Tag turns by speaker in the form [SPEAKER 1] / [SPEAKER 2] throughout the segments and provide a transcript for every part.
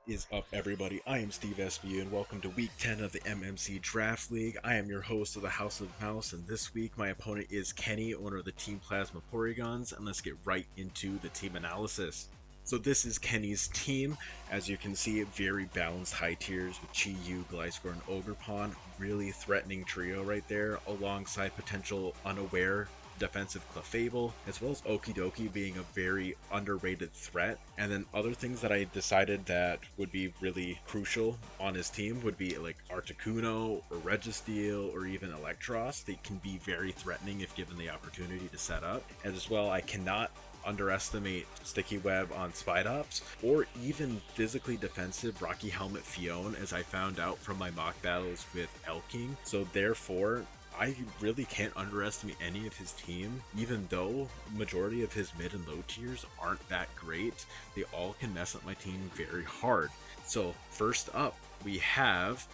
[SPEAKER 1] Is up, everybody? I am Steve SBU, and welcome to Week 10 of the MMC Draft League. I am your host of the House of Mouse, and this week my opponent is Kenny, owner of the Team Plasma Porygons, and let's get right into the team analysis. So this is Kenny's team. As you can see, very balanced high tiers with Chi-Yu, Gliscor, and Ogerpon. Really threatening trio right there, alongside potential unaware defensive Clefable, as well as Okidoki being a very underrated threat. And then other things that I decided that would be really crucial on his team would be like Articuno or Registeel or even Electros. They can be very threatening if given the opportunity to set up. As well, I cannot underestimate Sticky Web on Spidops, or even physically defensive Rocky Helmet Fion, as I found out from my mock battles with Elking. So therefore, I really can't underestimate any of his team, even though majority of his mid and low tiers aren't that great. They all can mess up my team very hard. So first up, we have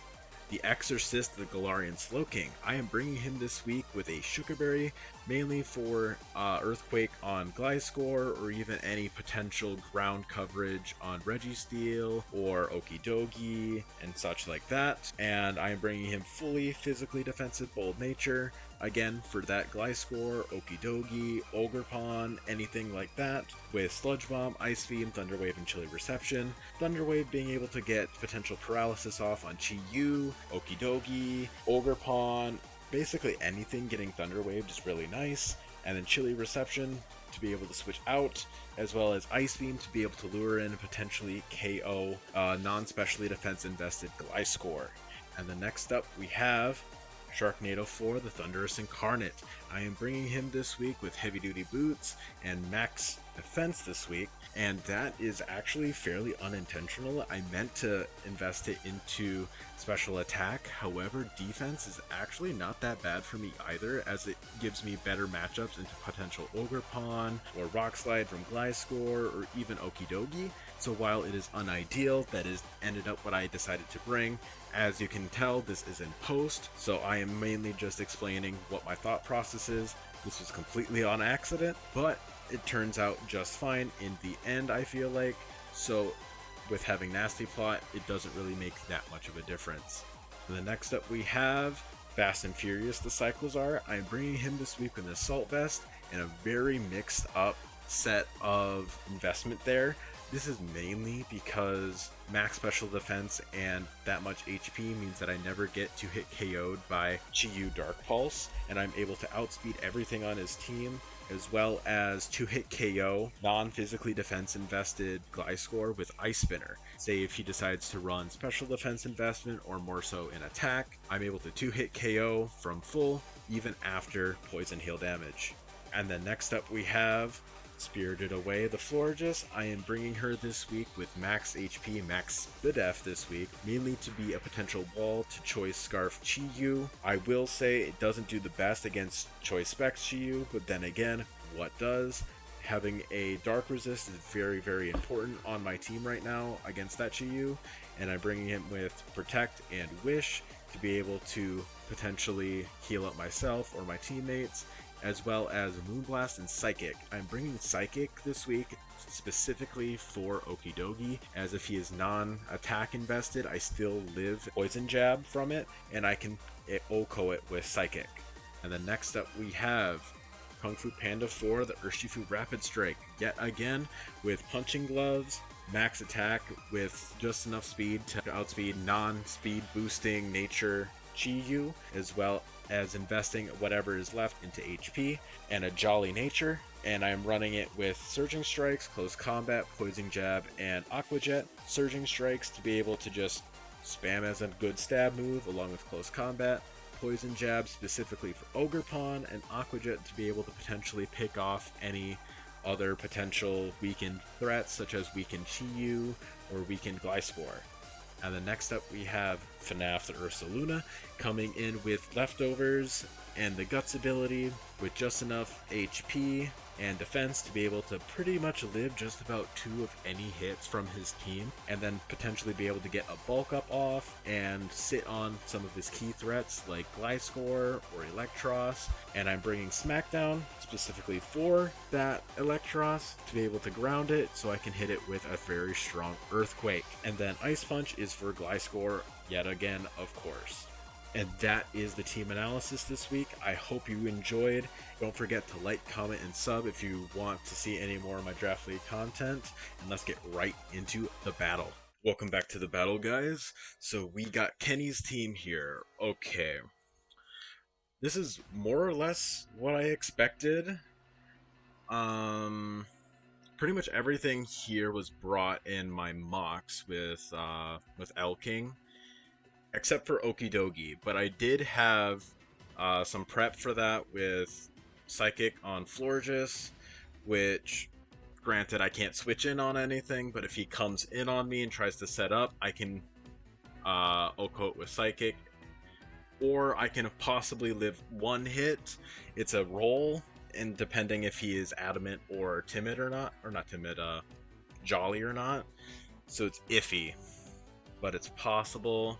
[SPEAKER 1] the Exorcist, the Galarian Slowking. I am bringing him this week with a Sugarberry, mainly for Earthquake on Gliscor, or even any potential ground coverage on Registeel or Okidogi and such like that. And I am bringing him fully physically defensive Bold Nature, again for that Gliscor, Okidogi, Ogerpon, anything like that, with Sludge Bomb, Ice Beam, Thunder Wave, and Chilly Reception. Thunder Wave being able to get potential paralysis off on Chi-Yu, Okidogi, Ogerpon, basically anything getting Thunder Waved is really nice. And then Chilly Reception to be able to switch out, as well as Ice Beam to be able to lure in and potentially KO non-specially defense invested Gliscor. And then next up we have Sharknado 4, the Thunderous Incarnate. I am bringing him this week with heavy duty boots and max defense this week, and that is actually fairly unintentional. I meant to invest it into special attack, however defense is actually not that bad for me either, as it gives me better matchups into potential Ogerpon or Rock Slide from Gliscor or even Okidogi. So while it is unideal, that is ended up what I decided to bring. As you can tell, this is in post, so I am mainly just explaining what my thought process is. This was completely on accident, but it turns out just fine in the end, I feel like. So with having Nasty Plot, it doesn't really make that much of a difference. And the next up we have Fast and Furious, the Cyclozar. I am bringing him this week with an Assault Vest and a very mixed up set of investment there. This is mainly because max special defense and that much HP means that I never get to hit KO'd by Chi-Yu Dark Pulse, and I'm able to outspeed everything on his team, as well as to hit KO non-physically defense invested Gliscor with Ice Spinner. Say if he decides to run special defense investment or more so in attack, I'm able to 2-hit KO from full, even after poison heal damage. And then next up we have Spirited Away, the Florges. I am bringing her this week with max HP, max SpDef this week, mainly to be a potential wall to Choice Scarf Chi-Yu. I will say it doesn't do the best against Choice Specs Chi-Yu, but then again, what does? Having a Dark Resist is very, very important on my team right now against that Chi-Yu, and I'm bringing him with Protect and Wish to be able to potentially heal up myself or my teammates, as well as Moonblast and Psychic. I'm bringing Psychic this week specifically for Okidogi, as if he is non-attack invested, I still live Poison Jab from it, and I can OHKO it with Psychic. And then next up we have Kung Fu Panda 4, the Urshifu Rapid Strike, yet again with Punching Gloves, max attack with just enough speed to outspeed non-speed boosting nature Chi-Yu, as well as investing whatever is left into HP and a Jolly Nature, and I'm running it with Surging Strikes, Close Combat, Poison Jab, and Aqua Jet. Surging Strikes to be able to just spam as a good stab move along with Close Combat, Poison Jab specifically for Ogerpon, and Aqua Jet to be able to potentially pick off any other potential weakened threats such as weakened Chi-Yu or weakened Gliscor. And then next up we have FNAF the Ursaluna, coming in with Leftovers and the Guts ability with just enough HP and defense to be able to pretty much live just about 2 of any hits from his team, and then potentially be able to get a bulk up off and sit on some of his key threats like Gliscor or Electros. And I'm bringing Smackdown specifically for that Electros to be able to ground it so I can hit it with a very strong Earthquake. And then Ice Punch is for Gliscor yet again, of course. And that is the team analysis this week. I hope you enjoyed. Don't forget to like, comment, and sub if you want to see any more of my Draft League content. And let's get right into the battle. Welcome back to the battle, guys. So we got Kenny's team here. Okay. This is more or less what I expected. Pretty much everything here was brought in my mocks with Elking, except for Okidogi, but I did have some prep for that with Psychic on Florges, which, granted, I can't switch in on anything, but if he comes in on me and tries to set up, I can Okote with Psychic, or I can possibly live one hit. It's a roll, and depending if he is adamant or timid or not, or not timid, jolly or not, so it's iffy, but it's possible.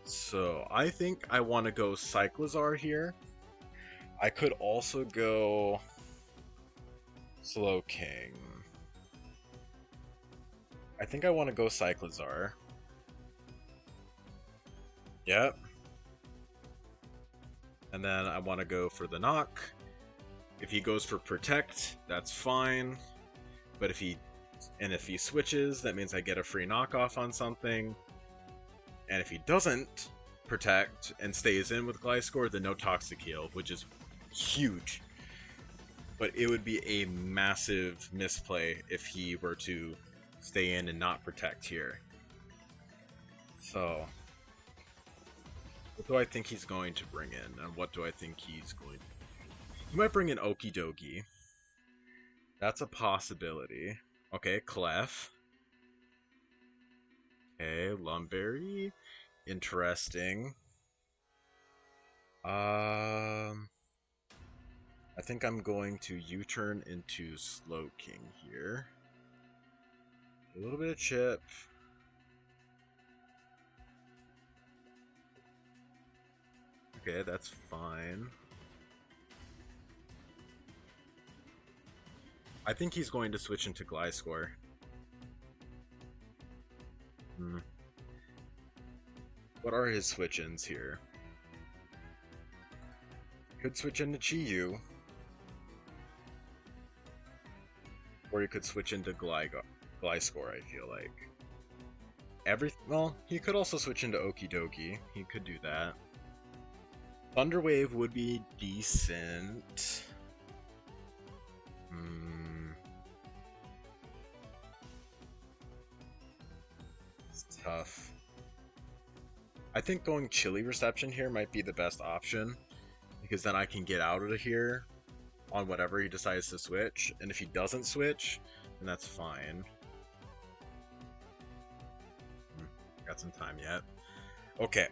[SPEAKER 1] So I think I want to go Cyclizar here. I could also go Slowking. I think I want to go Cyclizar. Yep. And then I want to go for the knock. If he goes for Protect, that's fine. But if he switches, that means I get a free knockoff on something. And if he doesn't Protect and stays in with Gliscor, then no Toxic Heal, which is huge. But it would be a massive misplay if he were to stay in and not Protect here. So, what do I think he's going to bring in? And what do I think he's going to... He might bring in Okidogi. That's a possibility. Okay, Clef. Okay, Lumberry. Interesting. I think I'm going to U-turn into Slowking here. A little bit of chip. Okay, that's fine. I think he's going to switch into Gliscor. What are his switch-ins here? Could switch into Chi-Yu. Or he could switch into Gliscor, I feel like. Well, he could also switch into Okidogi. He could do that. Thunderwave would be decent. It's tough. I think going Chilly Reception here might be the best option, because then I can get out of here on whatever he decides to switch, and if he doesn't switch, then that's fine. Got some time yet. Okay,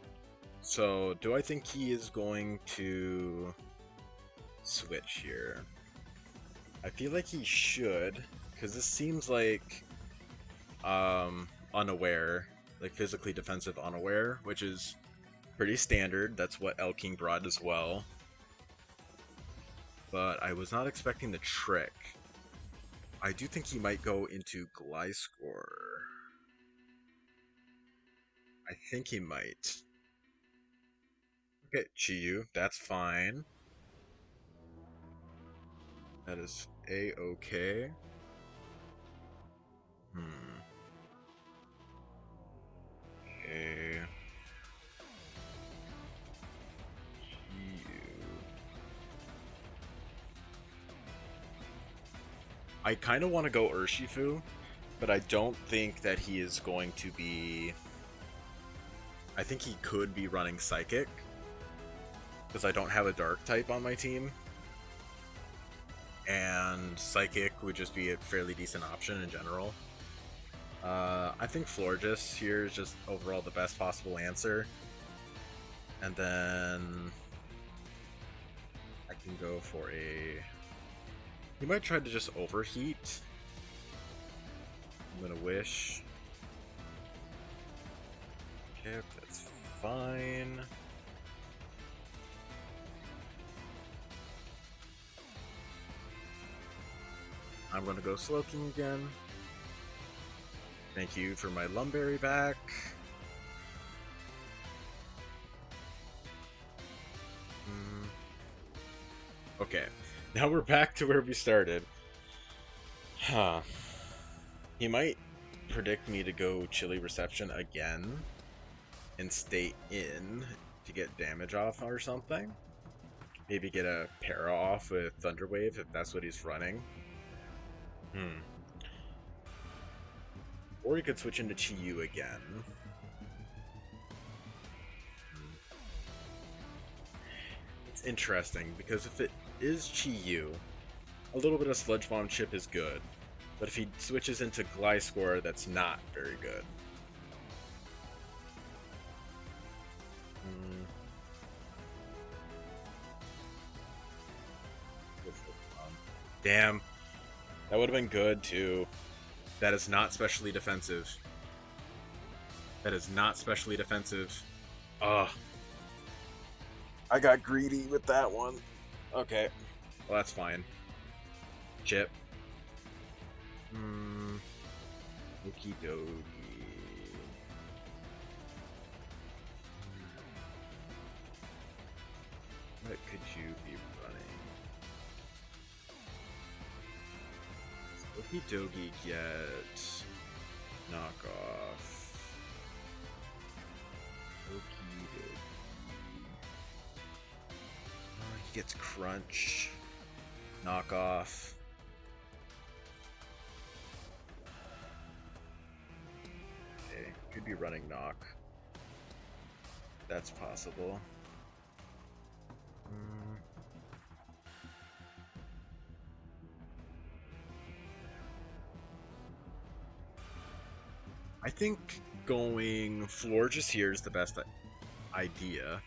[SPEAKER 1] so do I think he is going to switch here? I feel like he should, because this seems like unaware, like physically defensive unaware, which is pretty standard. That's what Elking brought as well. But I was not expecting the trick. I do think he might go into Gliscor. I think he might. Okay, Chi-Yu, that's fine. That is A-okay. Okay. I kind of want to go Urshifu, but I don't think that he is going to be... I think he could be running Psychic, because I don't have a Dark type on my team. And Psychic would just be a fairly decent option in general. I think Florges here is just overall the best possible answer. And then... can go for a... He might try to just overheat. I'm gonna wish. Okay, that's fine. I'm gonna go Slowking again. Thank you for my Lumberry back. Okay, now we're back to where we started. Huh. He might predict me to go Chilly Reception again and stay in to get damage off or something. Maybe get a para off with Thunder Wave if that's what he's running. Or he could switch into Chi-Yu again. It's interesting because if it is Chi-Yu, a little bit of Sludge Bomb chip is good. But if he switches into Gliscor, that's not very good. Damn. That would have been good, too. That is not specially defensive. That is not specially defensive. Ugh. I got greedy with that one. Okay. Well, that's fine. Chip. Okie dokie. What could you be running? Okie dokie get knockoff. Okie dokie. He gets crunch. Knockoff. Okay, could be running knock. That's possible. I think going Florges here is the best idea,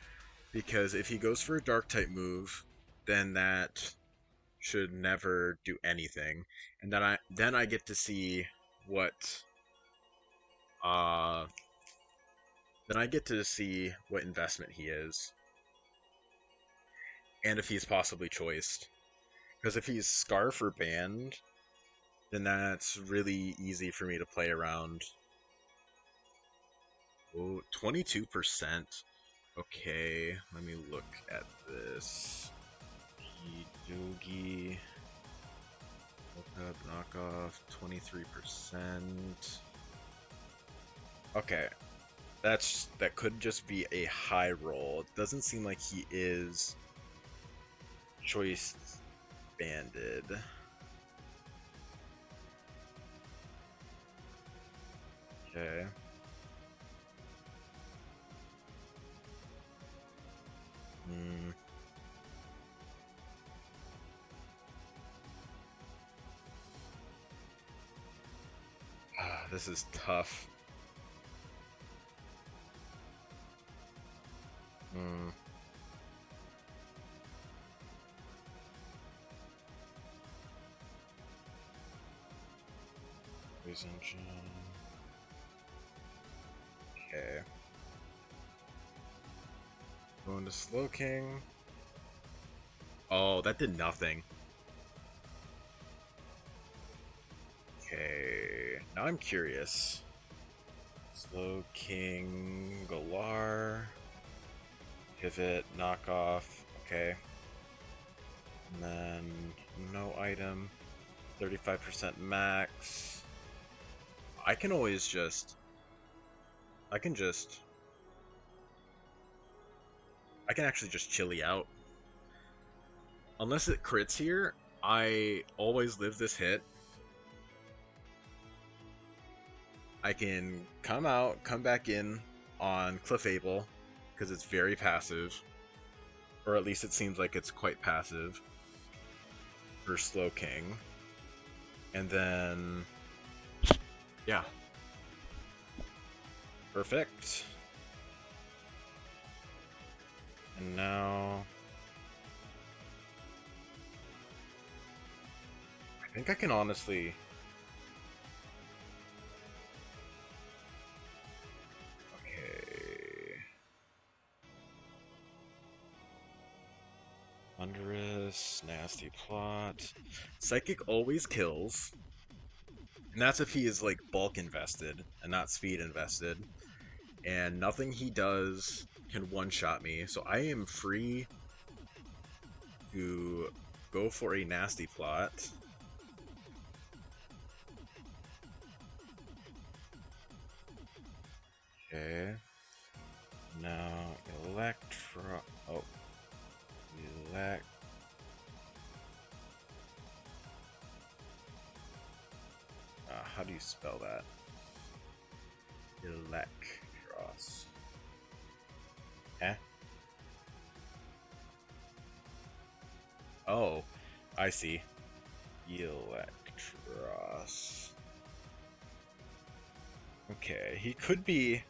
[SPEAKER 1] because if he goes for a dark type move, then that should never do anything, and then I get to see what investment he is, and if he's possibly choiced. Because if he's Scarf or Banned, then that's really easy for me to play around. Oh, 22%. Okay, let me look at this. Doogie. Look up, knockoff, 23%. Okay. That could just be a high roll. It doesn't seem like he is choice banded. Okay. This is tough. Okay. Going to Slowking. Oh, that did nothing. Okay, now I'm curious. Slowking, Galar, pivot, knockoff. Okay. And then no item, 35% max. I can actually just chilly out. Unless it crits here, I always live this hit. I can come out, come back in on Clefable, because it's very passive. Or at least it seems like it's quite passive for Slowking. And then... yeah. Perfect. And now... I think I can honestly... Okay... Thunderous, nasty plot. Psychic always kills. And that's if he is like bulk invested and not speed invested. And nothing he does can one-shot me. So I am free to go for a nasty plot. Okay. Now Electro... Oh. Elect... how do you spell that? Electros. Eh? Oh, I see. Electros. Okay, he could be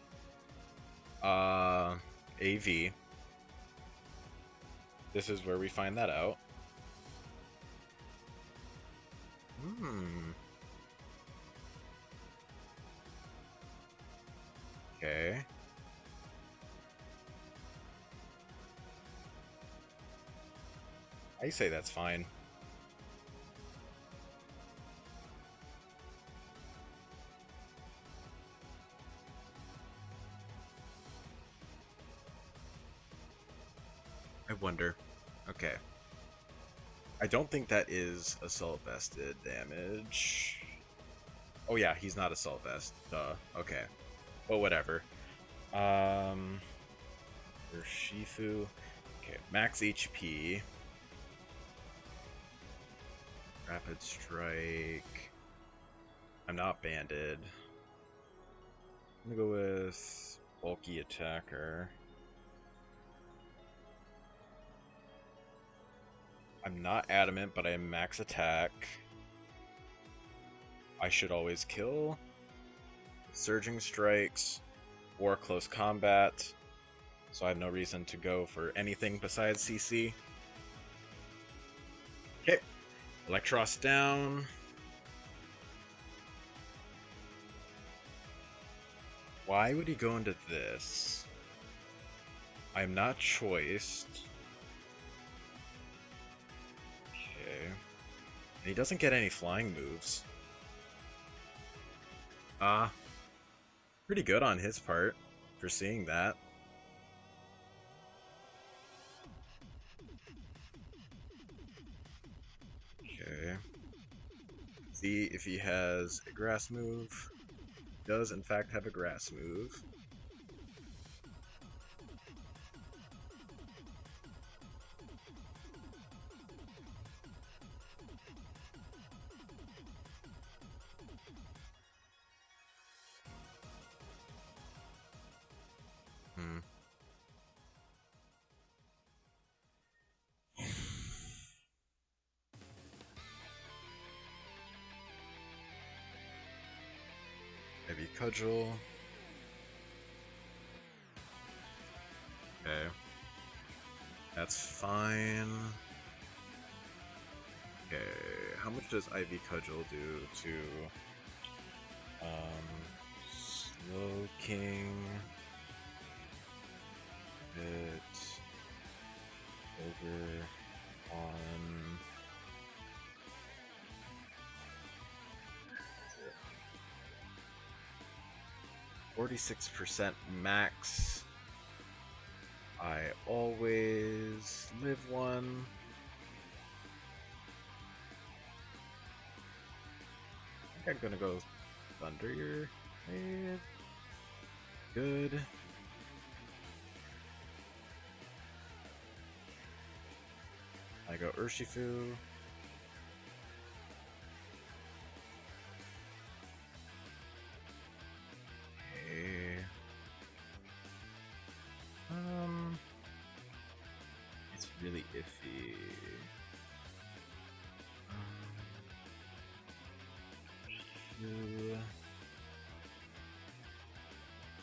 [SPEAKER 1] AV. This is where we find that out. Okay. I say that's fine. I wonder. Okay. I don't think that is assault vested damage. Oh yeah, he's not assault vest. Duh. Okay. But whatever. There's Shifu. Okay, max HP. Rapid strike. I'm not banded. I'm gonna go with bulky attacker. I'm not adamant, but I am max attack. I should always kill. Surging strikes or close combat. So I have no reason to go for anything besides CC. Okay. Electros down. Why would he go into this? I'm not choiced. Okay. And he doesn't get any flying moves. Pretty good on his part for seeing that. Okay. See if he has a grass move. He does in fact have a grass move. Maybe cudgel. Okay. That's fine. Okay, how much does Ivy Cudgel do to Slow King? It over on 46% max. I always live one. I think I'm gonna go Thunder your head. Good. I go Urshifu. Okay. It's really iffy.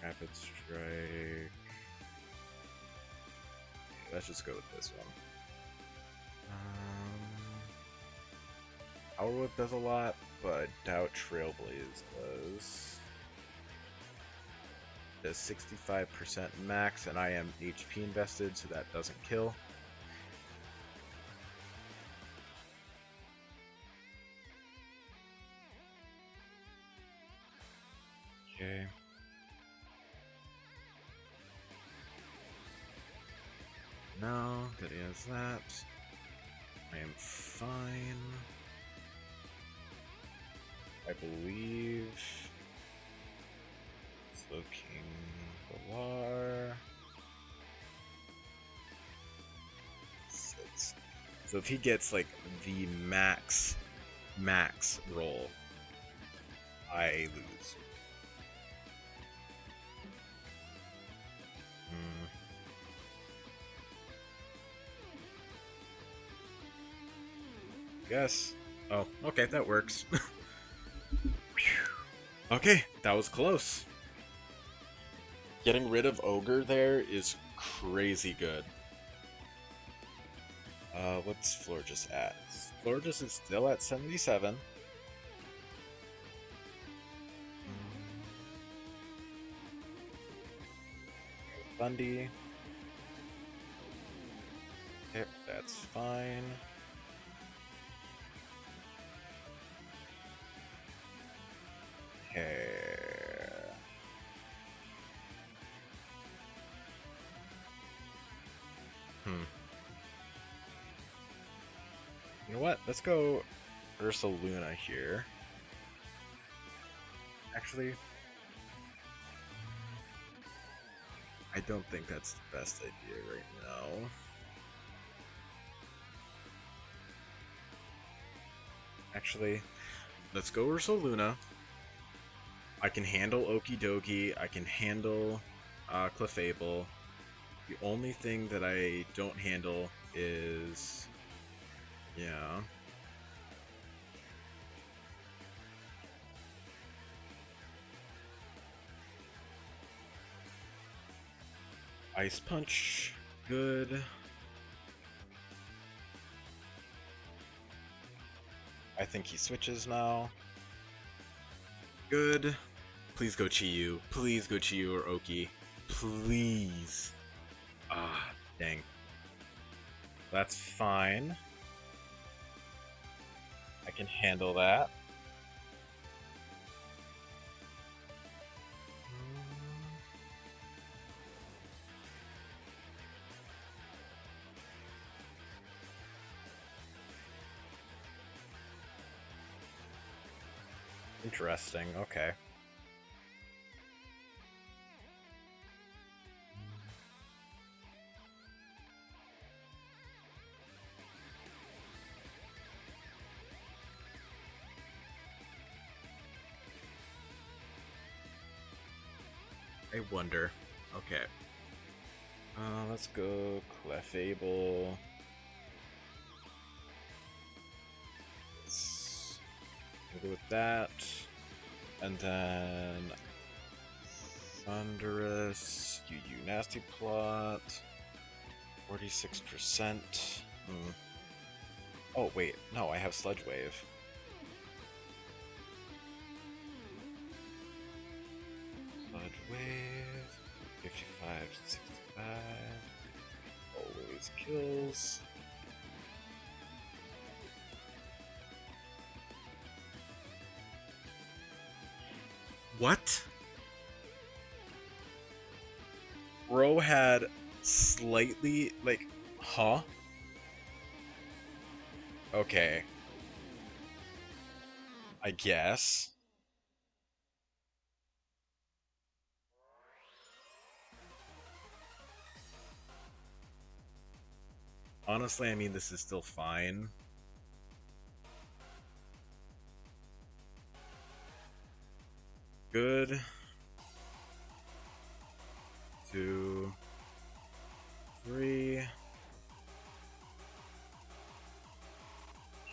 [SPEAKER 1] Rapid strike. Let's just go with this one. Power Whip does a lot, but I doubt Trailblaze does. Does 65% max, and I am HP invested, so that doesn't kill. Okay. No, that is that. I am fine. I believe. Slowking Galar. 6. So if he gets like the max roll, I lose. Guess. Oh, okay, that works. Okay, that was close. Getting rid of Ogre there is crazy good. What's Florges at? Florges is still at 77. Bundy. Yep, that's fine. Okay. You know what? Let's go Ursaluna here. Actually, I don't think that's the best idea right now. Actually, let's go Ursaluna. I can handle Okidogi. I can handle Clefable. The only thing that I don't handle is... yeah. Ice Punch. Good. I think he switches now. Good. Please go Chiyu. Please go Chiyu or Oki. Please. Ah, dang. That's fine. I can handle that. Interesting, okay. I wonder. Okay. Let's go Clefable. We'll go with that. And then Thunderous, UU Nasty Plot. 46%. Oh wait, no, I have Sludge Wave. Sludge Wave. 55, 65. Always kills. What? Bro had slightly, like, huh? Okay. I guess. Honestly, I mean, this is still fine. Good. 2, 3.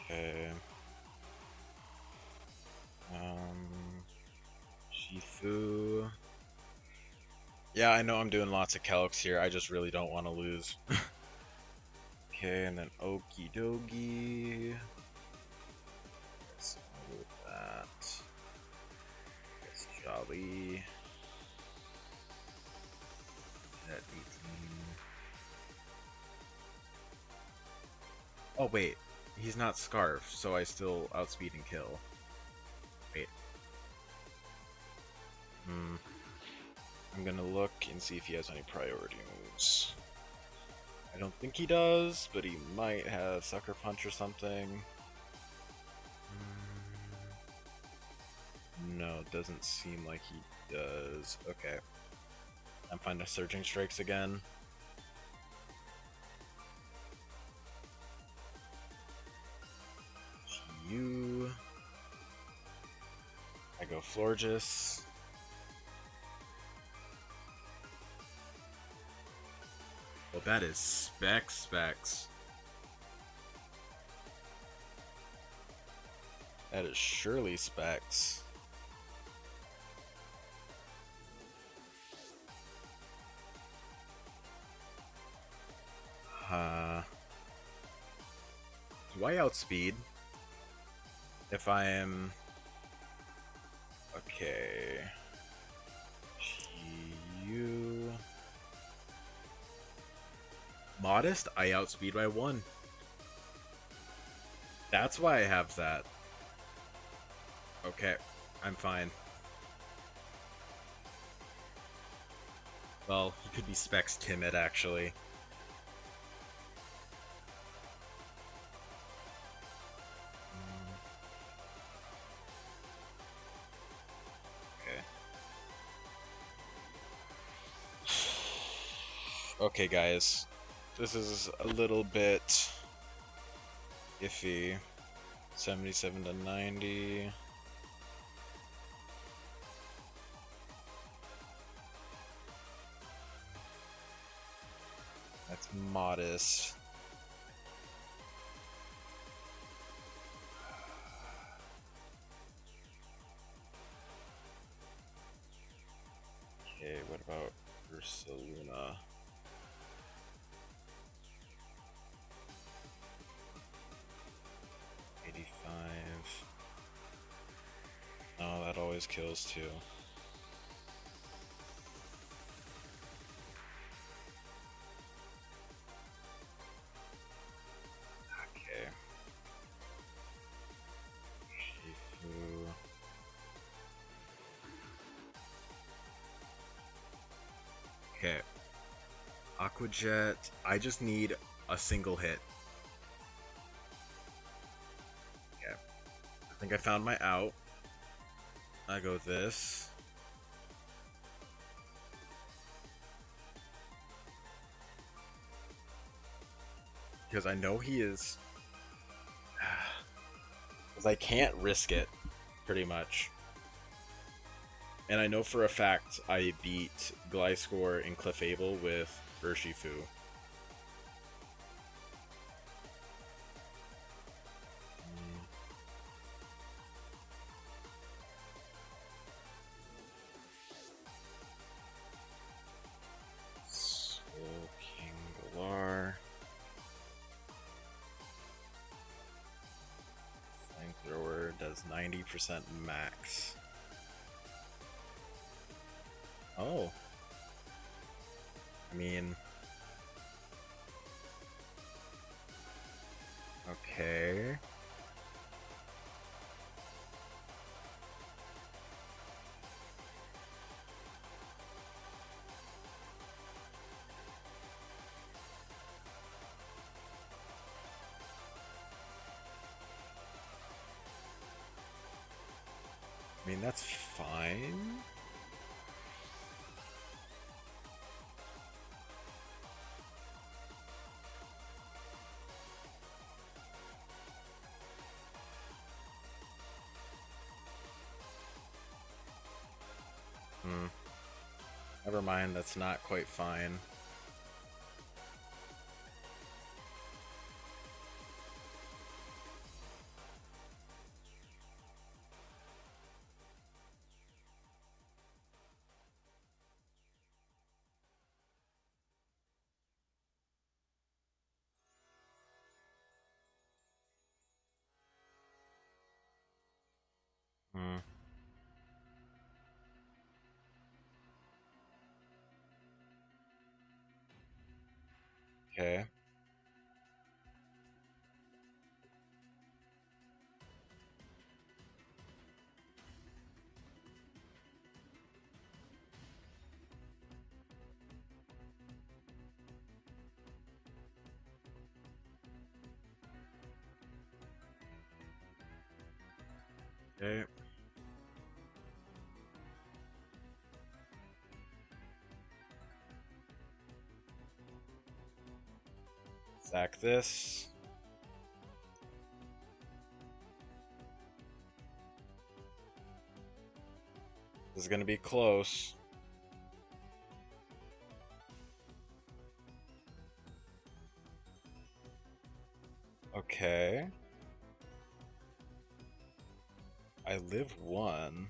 [SPEAKER 1] Okay. Shifu. Yeah, I know I'm doing lots of calcs here. I just really don't want to lose. Okay, and then Okie Dokie. Ali at 18. Oh wait, he's not Scarf, so I still outspeed and kill. Wait. I'm gonna look and see if he has any priority moves. I don't think he does, but he might have Sucker Punch or something. No, it doesn't seem like he does. Okay. I'm fine to Surging Strikes again. You. I go Florges. Well, that is specs. That is surely specs. Do I outspeed? If I am... Okay... You... Modest? I outspeed by 1. That's why I have that. Okay, I'm fine. Well, he could be specs timid, actually. Okay. Okay, guys. This is a little bit iffy. 77 to 90. That's modest. Okay, what about Ursaluna? Oh, that always kills too. Okay. Shifu. Okay. Aqua Jet. I just need a single hit. Okay. I think I found my out. I go this. Because I know he is... Because I can't risk it, pretty much. And I know for a fact I beat Gliscor and Clefable with Urshifu. Soul King Galar. Flamethrower does 90% max. Oh. I mean... Okay. I mean, that's fine. Never mind, that's not quite fine. Hmm. Okay. Okay. Sack this. This is gonna be close. Okay. I live one.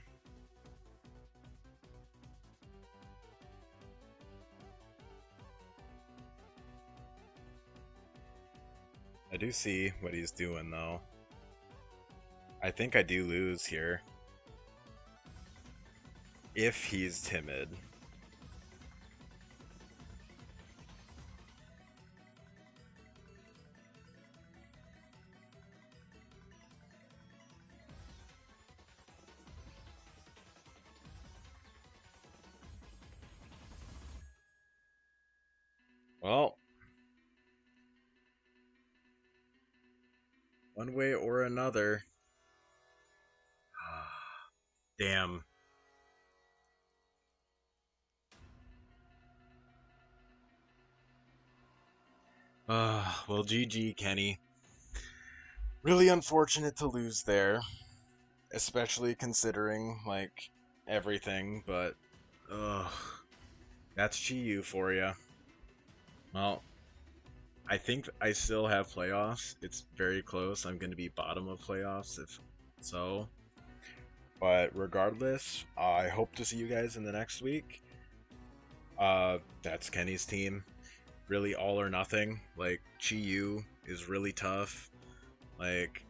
[SPEAKER 1] I do see what he's doing though. I think I do lose here. If he's timid. Well, one way or another. Damn. Well, GG, Kenny. Really unfortunate to lose there, especially considering, like, everything, but, ugh. That's Chi for you. Well, I think I still have playoffs. It's very close. I'm going to be bottom of playoffs if so. But regardless, I hope to see you guys in the next week. That's Kenny's team. Really all or nothing. Like, Chi Yu is really tough. Like,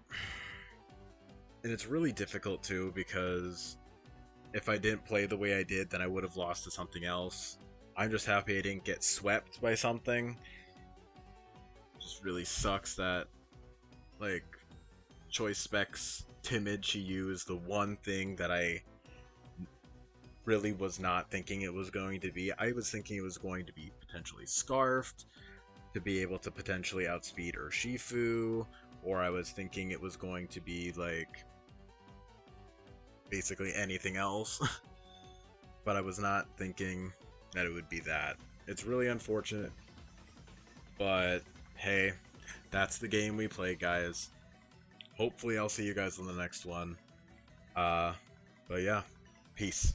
[SPEAKER 1] and it's really difficult too because if I didn't play the way I did, then I would have lost to something else. I'm just happy I didn't get swept by something. It just really sucks that, like, Choice Specs Timid Chi Yu is the one thing that I really was not thinking it was going to be. I was thinking it was going to be potentially Scarfed, to be able to potentially outspeed Urshifu, or I was thinking it was going to be, like, basically anything else. But I was not thinking that it would be that. It's really unfortunate, but hey, that's the game we play, guys. Hopefully I'll see you guys on the next one. Uh, but yeah, peace.